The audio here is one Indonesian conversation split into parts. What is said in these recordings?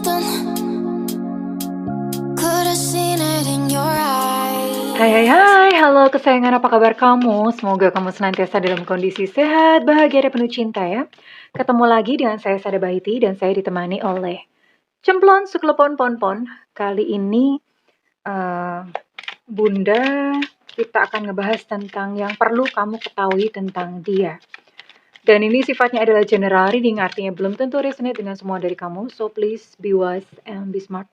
something. Could have seen it in your eyes. Hai, halo kesayangan, apa kabar kamu? Semoga kamu senantiasa dalam kondisi sehat, bahagia, dan penuh cinta ya. Ketemu lagi dengan saya Sada Bahiti dan saya ditemani oleh Cemplon Suklepon Ponpon. Kali ini Bunda kita akan ngebahas tentang yang perlu kamu ketahui tentang dia. Dan ini sifatnya adalah general reading, artinya belum tentu resonate dengan semua dari kamu. So please be wise and be smart.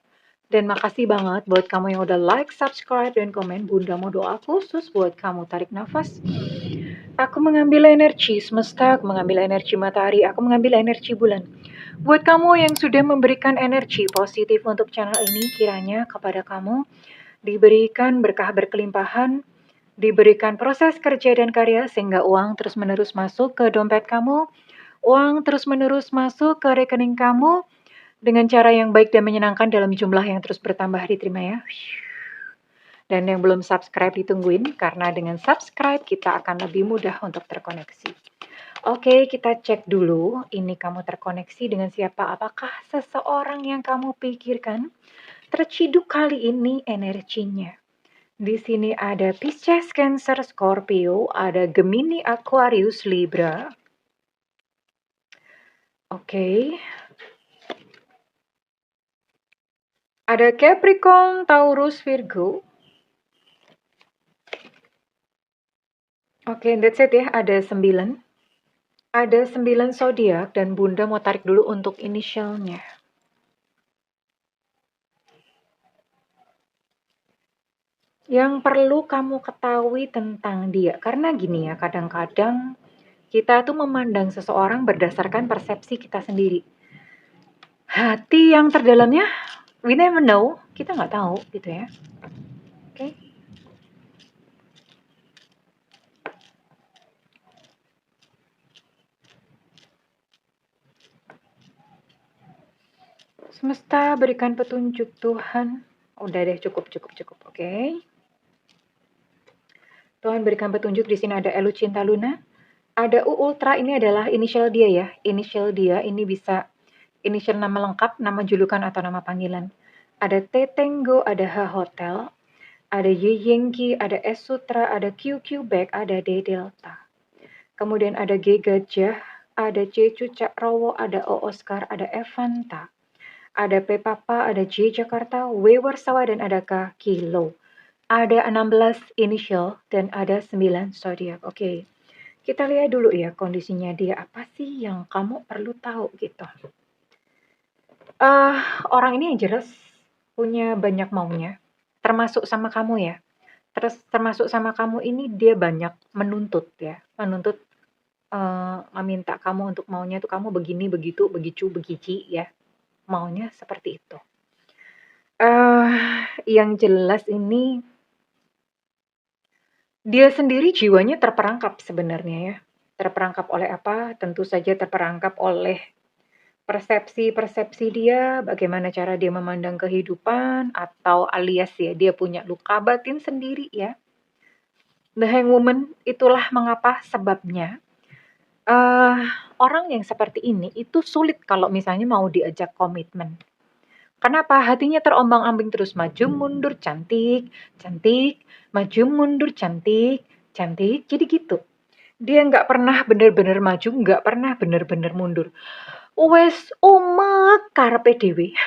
Dan makasih banget buat kamu yang udah like, subscribe, dan komen. Bunda mau doa khusus buat kamu. Tarik nafas. Aku mengambil energi semesta, aku mengambil energi matahari, aku mengambil energi bulan. Buat kamu yang sudah memberikan energi positif untuk channel ini, kiranya kepada kamu diberikan berkah berkelimpahan, diberikan proses kerja dan karya sehingga uang terus-menerus masuk ke dompet kamu, uang terus-menerus masuk ke rekening kamu dengan cara yang baik dan menyenangkan dalam jumlah yang terus bertambah. Diterima ya. Dan yang belum subscribe ditungguin, karena dengan subscribe kita akan lebih mudah untuk terkoneksi. Oke, kita cek dulu ini kamu terkoneksi dengan siapa. Apakah seseorang yang kamu pikirkan terciduk kali ini energinya? Di sini ada Pisces, Cancer, Scorpio, ada Gemini, Aquarius, Libra. Oke. Ada Capricorn, Taurus, Virgo. Oke, that's it ya. Ada 9. Ada 9 zodiak dan Bunda mau tarik dulu untuk inisialnya. Yang perlu kamu ketahui tentang dia, karena gini ya, kadang-kadang kita tuh memandang seseorang berdasarkan persepsi kita sendiri. Hati yang terdalamnya, we never know, kita nggak tahu gitu ya. Oke. Semesta berikan petunjuk Tuhan. Udah deh, cukup. Oke. Tuhan berikan petunjuk. Di sini ada Elu Cinta Luna. Ada U Ultra, ini adalah inisial dia ya. Inisial dia ini bisa inisial nama lengkap, nama julukan atau nama panggilan. Ada T Tango, ada H Hotel, ada Y Yankee, ada S Sutra, ada QQ Bag, ada D Delta. Kemudian ada G Gajah, ada C Cucak Rowo, ada O Oscar, ada Evanta, ada P Papa, ada J Jakarta, W Warsawa, dan ada K Kilo. Ada 16 inisial dan ada 9 zodiak. Oke. Kita lihat dulu ya kondisinya dia, apa sih yang kamu perlu tahu gitu. Orang ini yang jelas punya banyak maunya, termasuk sama kamu ya. Termasuk sama kamu ini dia banyak menuntut ya, meminta kamu untuk maunya tuh kamu begini, begitu, begitu, begici ya. Maunya seperti itu. Yang jelas ini dia sendiri jiwanya terperangkap sebenarnya ya. Terperangkap oleh apa? Tentu saja terperangkap oleh persepsi-persepsi dia, bagaimana cara dia memandang kehidupan, atau alias ya dia punya luka batin sendiri ya. The Hangwoman, itulah mengapa sebabnya orang yang seperti ini itu sulit kalau misalnya mau diajak komitmen. Kenapa? Hatinya terombang-ambing terus, maju mundur, cantik, maju mundur, cantik. Jadi gitu. Dia nggak pernah bener-bener maju, nggak pernah bener-bener mundur. Wes umek karepe dhewe.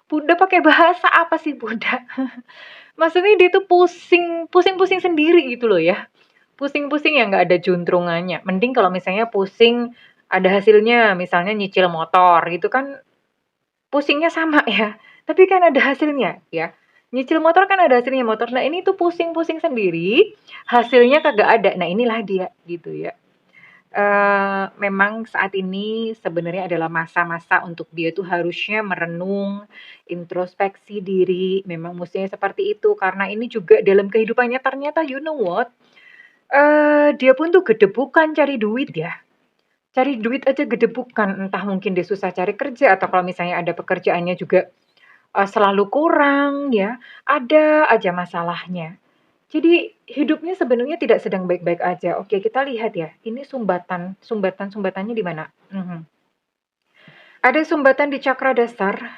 Bunda pakai bahasa apa sih Bunda? Maksudnya dia tuh pusing sendiri gitu loh ya. Pusing-pusing ya nggak ada juntrungannya. Mending kalau misalnya pusing ada hasilnya, misalnya nyicil motor gitu kan pusingnya sama ya, tapi kan ada hasilnya ya. Nyicil motor kan ada hasilnya motor. Nah ini tuh pusing-pusing sendiri, hasilnya kagak ada. Nah inilah dia gitu ya. Memang saat ini sebenarnya adalah masa-masa untuk dia tuh harusnya merenung, introspeksi diri. Memang mestinya seperti itu karena ini juga dalam kehidupannya ternyata you know what? Dia pun tuh gedebukan cari duit ya. Cari duit aja gedebukan, entah mungkin dia susah cari kerja atau kalau misalnya ada pekerjaannya juga, selalu kurang ya, ada aja masalahnya. Jadi hidupnya sebenarnya tidak sedang baik-baik aja. Oke, kita lihat ya, ini sumbatannya di mana? Ada sumbatan di cakra dasar,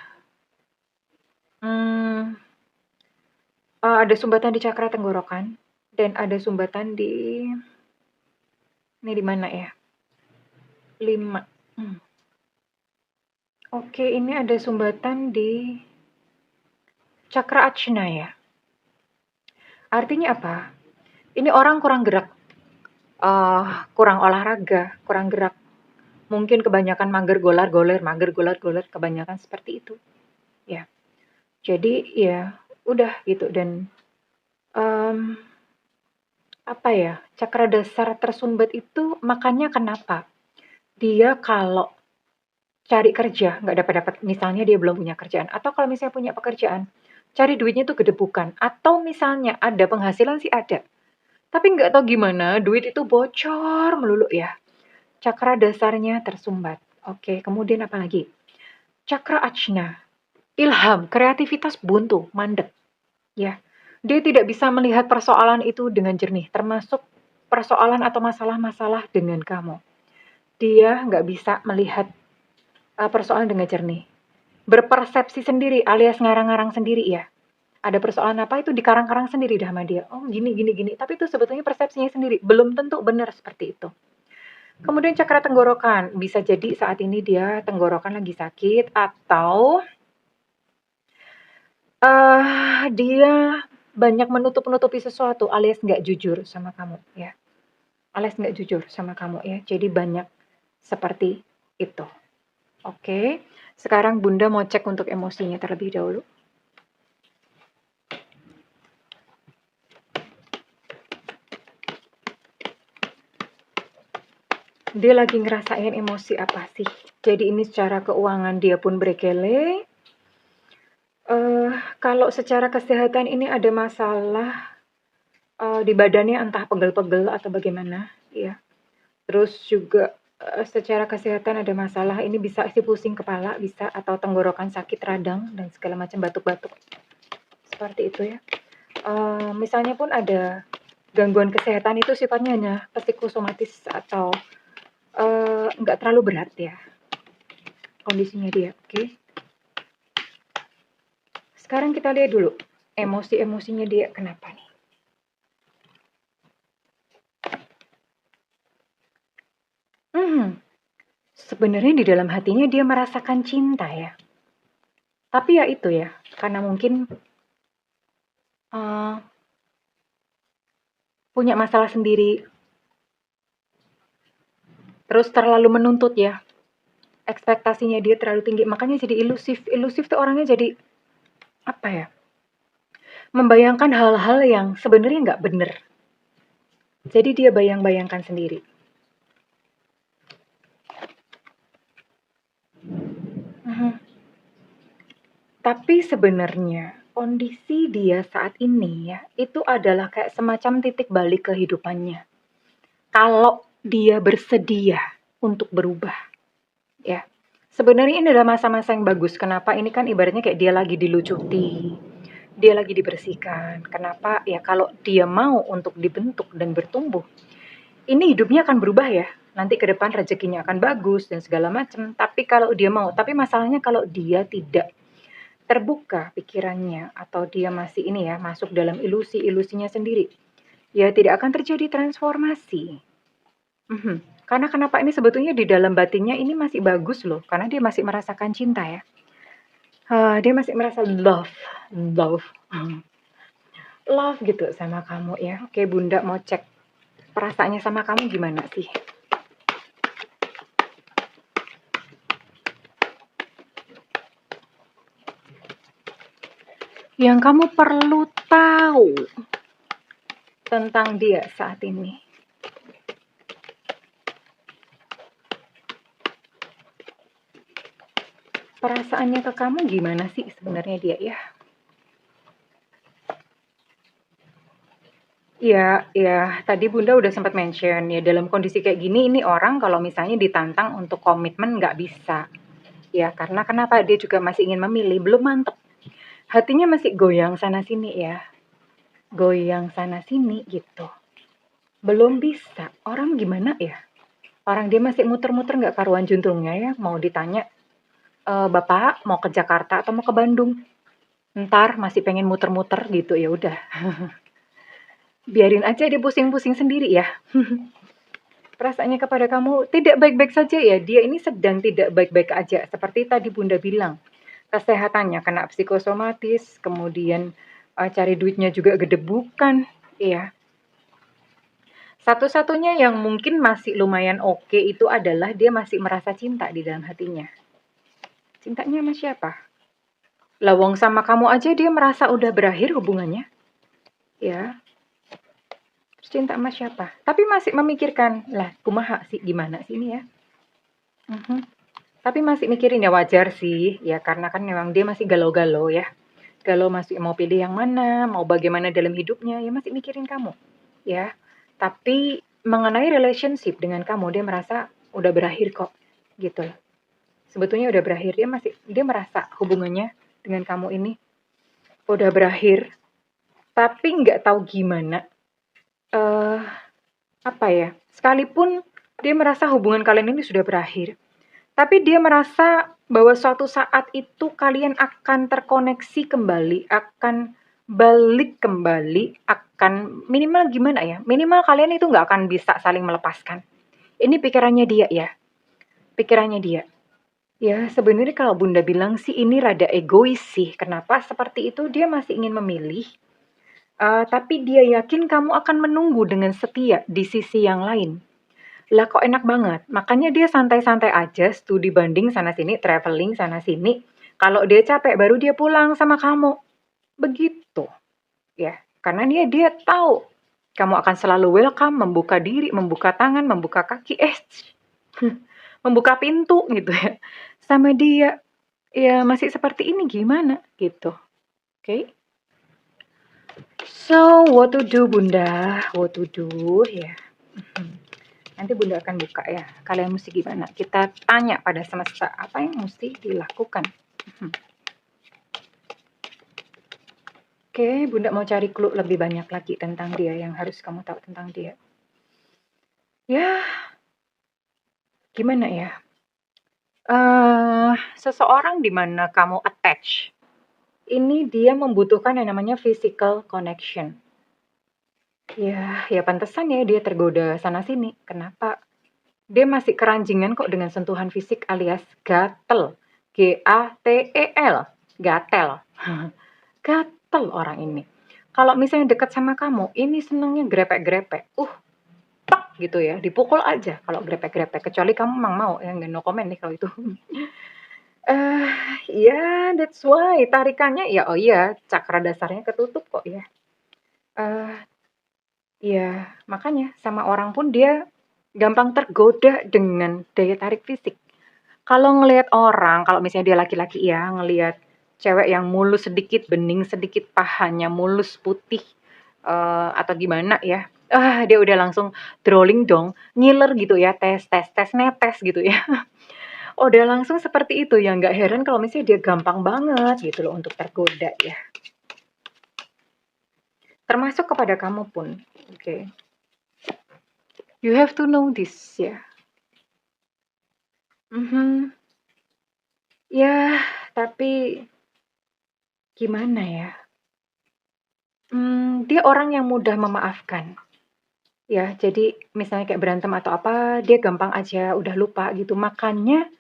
Ada sumbatan di cakra tenggorokan dan ada sumbatan di ini di mana ya? 5. Oke, ini ada sumbatan di cakra ajna ya. Artinya apa? Ini orang kurang gerak, kurang olahraga, kurang gerak. Mungkin kebanyakan mager golar, kebanyakan seperti itu. Ya. Jadi ya udah gitu dan apa ya? Cakra dasar tersumbat itu makanya kenapa? Dia kalau cari kerja nggak dapat-dapat, misalnya dia belum punya kerjaan atau kalau misalnya punya pekerjaan, cari duitnya tuh gedebukan atau misalnya ada penghasilan sih ada, tapi nggak tahu gimana duit itu bocor melulu ya. Cakra dasarnya tersumbat. Oke, kemudian apa lagi? Cakra ajna, ilham, kreativitas buntu, mandek. Ya, dia tidak bisa melihat persoalan itu dengan jernih, termasuk persoalan atau masalah-masalah dengan kamu. Dia nggak bisa melihat persoalan dengan jernih. Berpersepsi sendiri alias ngarang-ngarang sendiri ya. Ada persoalan apa itu dikarang-karang sendiri dah sama dia. Oh gini, gini, gini. Tapi itu sebetulnya persepsinya sendiri. Belum tentu benar seperti itu. Kemudian cakra tenggorokan. Bisa jadi saat ini dia tenggorokan lagi sakit atau dia banyak menutup-nutupi sesuatu alias nggak jujur sama kamu ya. Alias nggak jujur sama kamu ya. Jadi banyak seperti itu. Oke, sekarang Bunda mau cek untuk emosinya terlebih dahulu. Dia lagi ngerasain emosi apa sih? Jadi ini secara keuangan dia pun berkele. Kalau secara kesehatan ini ada masalah di badannya entah pegel-pegel atau bagaimana, ya. Terus juga secara kesehatan ada masalah, ini bisa si pusing kepala, bisa atau tenggorokan sakit radang dan segala macam batuk-batuk. Seperti itu ya. Misalnya pun ada gangguan kesehatan itu sifatnya hanya psikosomatis atau nggak terlalu berat ya kondisinya dia, oke? Sekarang kita lihat dulu emosi-emosinya dia kenapa nih. Sebenarnya di dalam hatinya dia merasakan cinta ya. Tapi ya itu ya, karena mungkin punya masalah sendiri, terus terlalu menuntut ya, ekspektasinya dia terlalu tinggi, makanya jadi ilusif tuh orangnya jadi apa ya, membayangkan hal-hal yang sebenarnya nggak bener, jadi dia bayang-bayangkan sendiri. Tapi sebenarnya kondisi dia saat ini ya, itu adalah kayak semacam titik balik kehidupannya. Kalau dia bersedia untuk berubah, ya. Sebenarnya ini adalah masa-masa yang bagus. Kenapa? Ini kan ibaratnya kayak dia lagi dilucuti, dia lagi dibersihkan. Kenapa? Ya kalau dia mau untuk dibentuk dan bertumbuh, ini hidupnya akan berubah ya. Nanti ke depan rezekinya akan bagus dan segala macam. Tapi kalau dia mau, tapi masalahnya kalau dia tidak terbuka pikirannya atau dia masih ini ya, masuk dalam ilusinya sendiri, ya tidak akan terjadi transformasi. Karena kenapa ini sebetulnya di dalam batinnya ini masih bagus loh, karena dia masih merasakan cinta ya. Dia masih merasa love gitu sama kamu ya. Oke, Bunda mau cek perasaannya sama kamu gimana sih? Yang kamu perlu tahu tentang dia saat ini. Perasaannya ke kamu gimana sih sebenarnya dia ya? Ya, tadi Bunda udah sempat mention ya dalam kondisi kayak gini ini orang kalau misalnya ditantang untuk komitmen nggak bisa. Ya, karena kenapa? Dia juga masih ingin memilih, belum mantep. Hatinya masih goyang sana sini ya. Goyang sana sini gitu. Belum bisa. Orang gimana ya? Orang dia masih muter-muter nggak karuan juntrungnya ya. Mau ditanya, Bapak mau ke Jakarta atau mau ke Bandung? Entar masih pengen muter-muter gitu, ya udah. Biarin aja dia pusing-pusing sendiri ya. Perasaannya kepada kamu tidak baik-baik saja ya, dia ini sedang tidak baik-baik aja. Seperti tadi Bunda bilang, kesehatannya kena psikosomatis, kemudian cari duitnya juga gedebukan, ya. Satu-satunya yang mungkin masih lumayan oke itu adalah dia masih merasa cinta di dalam hatinya. Cintanya sama siapa? Lawang sama kamu aja dia merasa udah berakhir hubungannya, ya. Terus cinta sama siapa? Tapi masih memikirkan, lah kumaha sih gimana sih ini ya? Mhm. Tapi masih mikirin ya wajar sih, ya karena kan memang dia masih galau-galau ya. Galau masih mau pilih yang mana, mau bagaimana dalam hidupnya, ya masih mikirin kamu, ya. Tapi mengenai relationship dengan kamu, dia merasa udah berakhir kok, gitu loh. Sebetulnya udah berakhir, dia merasa hubungannya dengan kamu ini udah berakhir, tapi nggak tahu gimana. eh Apa ya? Sekalipun dia merasa hubungan kalian ini sudah berakhir, tapi dia merasa bahwa suatu saat itu kalian akan terkoneksi kembali, akan balik kembali, akan minimal gimana ya? Minimal kalian itu nggak akan bisa saling melepaskan. Ini pikirannya dia ya, pikirannya dia. Ya, sebenarnya kalau Bunda bilang sih ini rada egois sih. Kenapa seperti itu? Dia masih ingin memilih, tapi dia yakin kamu akan menunggu dengan setia di sisi yang lain. Lah kok enak banget. Makanya dia santai-santai aja, studi banding sana-sini, traveling sana-sini. Kalau dia capek baru dia pulang sama kamu. Begitu, ya. Karena dia tahu kamu akan selalu welcome, membuka diri, membuka tangan, membuka kaki, membuka pintu gitu ya. Sama dia, ya masih seperti ini gimana gitu. Oke. Okay? So, what to do Bunda? What to do ya. Nanti Bunda akan buka ya. Kalian mesti gimana? Kita tanya pada semesta apa yang mesti dilakukan. Oke, Bunda mau cari clue lebih banyak lagi tentang dia yang harus kamu tahu tentang dia. Ya, gimana ya? Seseorang di mana kamu attach, ini dia membutuhkan yang namanya physical connection. Ya pantesan ya dia tergoda sana sini. Kenapa? Dia masih keranjingan kok dengan sentuhan fisik alias gatel. Gatel. Gatel. Gatel orang ini. Kalau misalnya dekat sama kamu, ini senangnya grepek-grepek. Tak gitu ya, dipukul aja kalau grepek-grepek. Kecuali kamu memang mau, ya no comment nih kalau itu. Ya, that's why tarikannya ya, oh iya, cakra dasarnya ketutup kok ya. Ya makanya sama orang pun dia gampang tergoda dengan daya tarik fisik. Kalau ngelihat orang, kalau misalnya dia laki-laki ya, ngelihat cewek yang mulus sedikit, bening sedikit, pahanya mulus putih, atau gimana ya, dia udah langsung drooling dong, ngiler gitu ya, tes tes tes, netes gitu ya. Udah langsung seperti itu ya, nggak heran kalau misalnya dia gampang banget gitu loh untuk tergoda ya. Termasuk kepada kamu pun, oke. You have to know this ya. Ya, tapi gimana ya? Dia orang yang mudah memaafkan. Ya, jadi misalnya kayak berantem atau apa, dia gampang aja udah lupa gitu. Makanya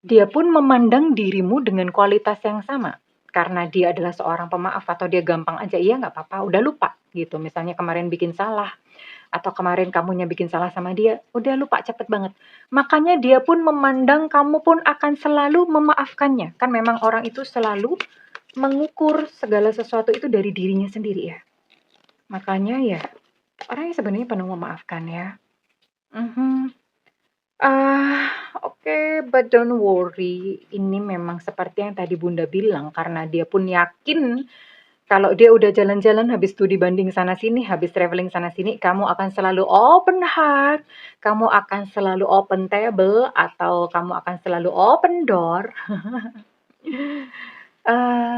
dia pun memandang dirimu dengan kualitas yang sama. Karena dia adalah seorang pemaaf atau dia gampang aja, iya nggak apa-apa, udah lupa gitu. Misalnya kemarin bikin salah, atau kemarin kamunya bikin salah sama dia, udah lupa cepet banget. Makanya dia pun memandang kamu pun akan selalu memaafkannya. Kan memang orang itu selalu mengukur segala sesuatu itu dari dirinya sendiri ya. Makanya ya, orangnya sebenarnya penuh memaafkan ya. Oke, but don't worry. Ini memang seperti yang tadi Bunda bilang, karena dia pun yakin kalau dia udah jalan-jalan habis studi banding sana sini, habis traveling sana sini, kamu akan selalu open heart, kamu akan selalu open table, atau kamu akan selalu open door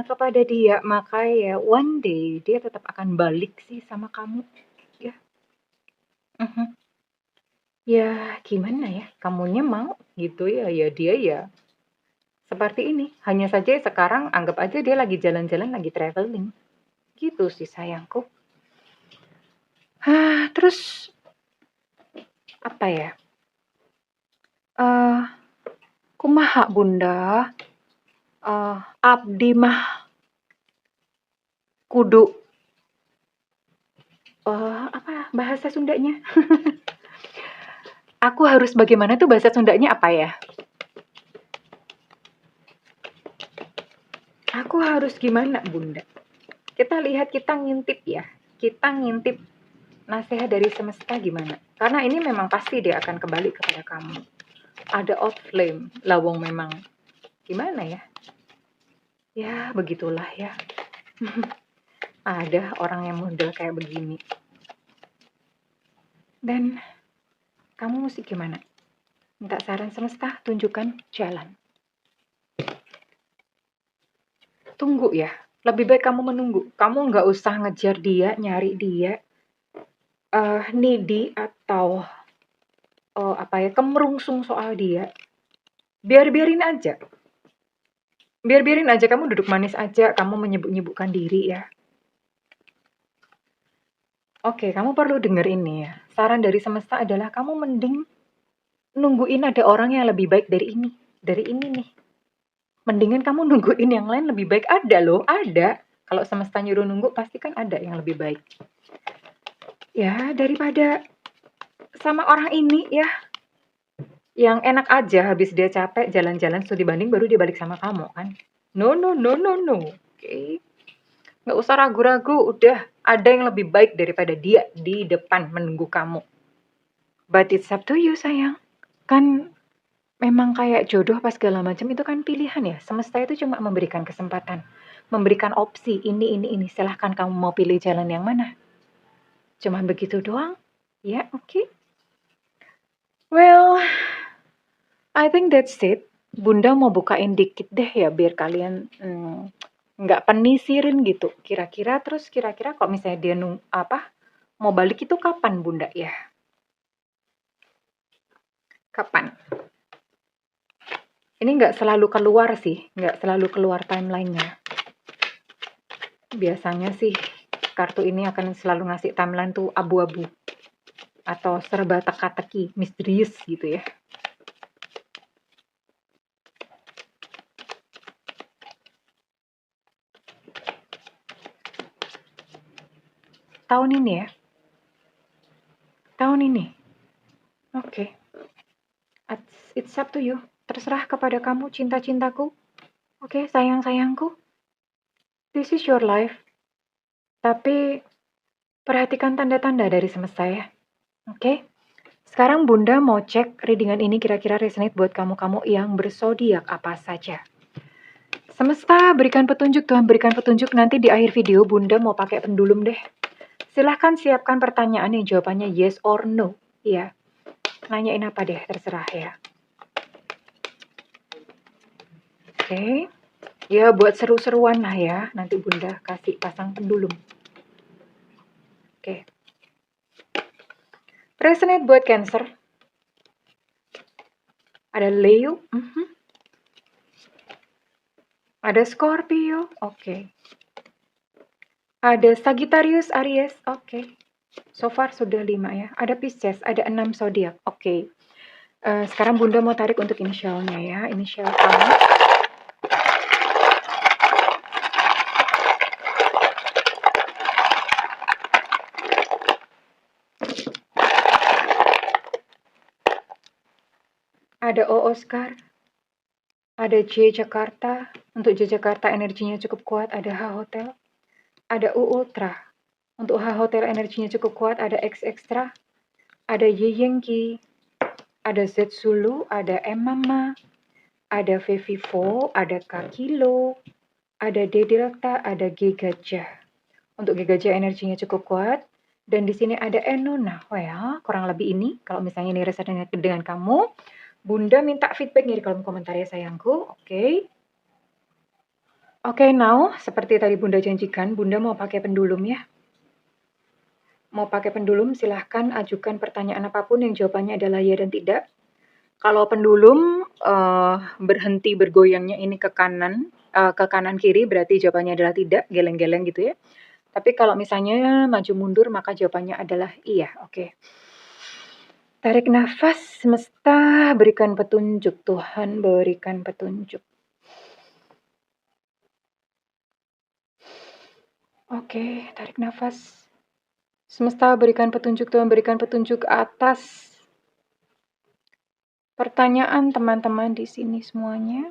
kepada dia. Maka ya one day dia tetap akan balik sih sama kamu. Ya. Ya gimana ya, kamunya mau gitu ya, ya dia ya seperti ini. Hanya saja sekarang anggap aja dia lagi jalan-jalan, lagi traveling. Gitu sih sayangku. Terus apa ya? Eh, kumaha bunda? Abdi mah kudu apa bahasa Sundanya? Aku harus bagaimana tuh bahasa Sundanya apa ya? Aku harus gimana bunda? Kita lihat, kita ngintip ya. Kita ngintip nasihat dari semesta gimana? Karena ini memang pasti dia akan kembali kepada kamu. Ada out flame, lawong memang gimana ya? Ya begitulah ya. Ada orang yang model kayak begini. Dan kamu mesti gimana? Minta saran semesta, tunjukkan jalan. Tunggu ya. Lebih baik kamu menunggu. Kamu nggak usah ngejar dia, nyari dia, needy atau kemerungsung soal dia. Biarin aja. Biarin aja, kamu duduk manis aja, kamu menyibuk-nyibukkan diri ya. Oke, kamu perlu denger ini ya. Saran dari semesta adalah kamu mending nungguin ada orang yang lebih baik dari ini. Dari ini nih. Mendingan kamu nungguin yang lain lebih baik. Ada loh, ada. Kalau semesta nyuruh nunggu, pasti kan ada yang lebih baik. Ya, daripada sama orang ini ya. Yang enak aja habis dia capek jalan-jalan studi banding baru dia balik sama kamu kan. No. Oke. Nggak usah ragu-ragu, udah ada yang lebih baik daripada dia di depan menunggu kamu. But it's up to you sayang. Kan memang kayak jodoh pas segala macam itu kan pilihan ya. Semesta itu cuma memberikan kesempatan. Memberikan opsi ini. Silahkan kamu mau pilih jalan yang mana. Cuman begitu doang. Ya, oke. Well, I think that's it. Bunda mau bukain dikit deh ya biar kalian nggak penisirin gitu. Kira-kira kok misalnya dia mau balik itu kapan bunda ya? Kapan? Ini nggak selalu keluar sih, nggak selalu keluar timelinenya. Biasanya sih kartu ini akan selalu ngasih timeline tuh abu-abu atau serba teka-teki, misterius gitu ya. Tahun ini ya? Tahun ini? Oke. It's up to you. Terserah kepada kamu, cinta-cintaku. Oke, sayang-sayangku. This is your life. Tapi perhatikan tanda-tanda dari semesta ya. Oke? Sekarang Bunda mau cek readingan ini kira-kira resonate buat kamu-kamu yang berzodiak apa saja. Semesta berikan petunjuk, Tuhan berikan petunjuk. Nanti di akhir video Bunda mau pakai pendulum deh. Silahkan siapkan pertanyaan yang jawabannya yes or no. Iya. Nanyain apa deh, terserah ya. Oke. Ya buat seru-seruan lah ya. Nanti Bunda kasih pasang pendulum. Oke. Resonate buat Cancer. Ada Leo. Ada Scorpio. Oke. Ada Sagittarius, Aries. Oke. So far sudah 5 ya. Ada Pisces, ada 6 zodiak. Oke. Sekarang Bunda mau tarik untuk inisialnya ya. Inisial kamu. Ada O Oscar. Ada J Jakarta. Untuk J Jakarta energinya cukup kuat. Ada H Hotel. Ada U Ultra. Untuk H Hotel energinya cukup kuat. Ada X Extra. Ada Y Yankee. Ada Z Zulu. Ada M Mama. Ada V Vivo. Ada K Kilo. Ada D Delta. Ada G Gajah. Untuk G Gajah energinya cukup kuat. Dan di sini ada Enona. Well, kurang lebih ini. Kalau misalnya ini resonate dengan kamu, Bunda minta feedbacknya di kolom komentar ya sayangku. Oke. Oke, now seperti tadi Bunda janjikan, Bunda mau pakai pendulum ya. Mau pakai pendulum, silahkan ajukan pertanyaan apapun yang jawabannya adalah ya dan tidak. Kalau pendulum berhenti bergoyangnya ini ke kanan kiri berarti jawabannya adalah tidak, geleng-geleng gitu ya. Tapi kalau misalnya maju mundur maka jawabannya adalah iya. Oke. Tarik nafas, semesta berikan petunjuk, Tuhan berikan petunjuk. Oke, tarik nafas. Semesta berikan petunjuk, Tuhan berikan petunjuk atas pertanyaan teman-teman di sini semuanya.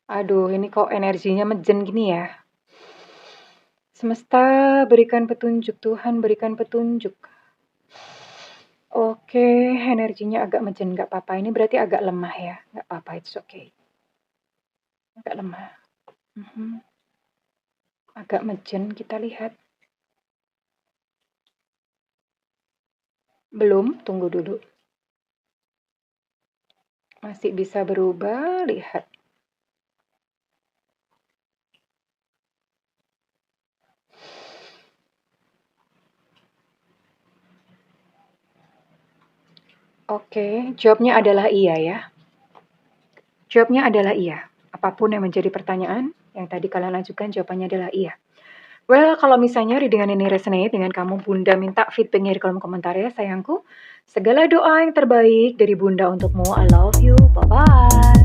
Aduh, ini kok energinya mejen gini ya. Semesta berikan petunjuk, Tuhan berikan petunjuk. Oke, energinya agak mejen, nggak apa-apa. Ini berarti agak lemah ya, nggak apa-apa, it's okay. Agak lemah. Agak mejen, kita lihat. Belum, tunggu dulu. Masih bisa berubah, lihat. Oke, jawabnya adalah iya ya. Jawabnya adalah iya. Apapun yang menjadi pertanyaan yang tadi kalian ajukan, jawabannya adalah iya. Well, kalau misalnya readingan ini resonate dengan kamu, Bunda minta feedbacknya di kolom komentar ya sayangku. Segala doa yang terbaik dari Bunda untukmu. I love you. Bye-bye.